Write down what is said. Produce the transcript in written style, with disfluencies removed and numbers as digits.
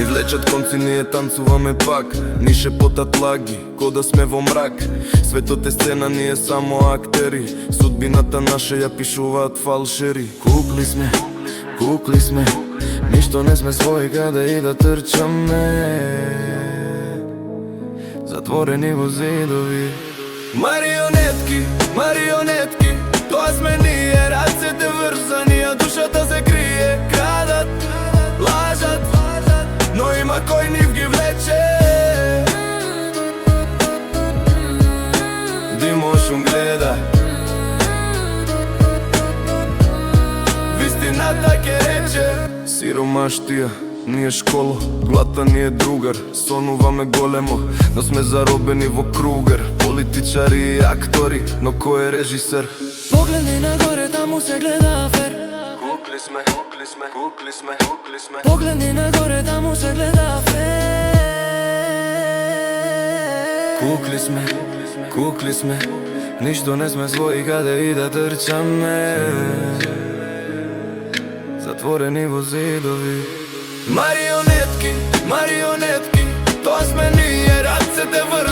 Ни влечат конци, ние танцуваме пак. Ни шепотат лаги, ко да сме во мрак. Светот е сцена, ние само актери. Судбината наша ја пишуваат фалшери. Кукли сме, ништо не сме свои, каде и да трчаме. Затворени во зидови. Марионетки, тоа сме ние. Рацете врзани, а душата се крие. Крадат, лажат, но има кој нив ги влече. Димошум гледа, вистината ке рече. Сиромаштија, ние школа, глата ни е другар. Сонуваме големо, но сме заробени во кругар. Политичари и актори, но кој е режисер? Погледни нагоре, таму се гледа афер. Кукли сме. Погледни нагоре, таму се гледа афер. Кукли сме, ништо не сме свои, каде и да трчаме. Затворени во зидови. Марионетки, тоа сме ние. Рацете врзани,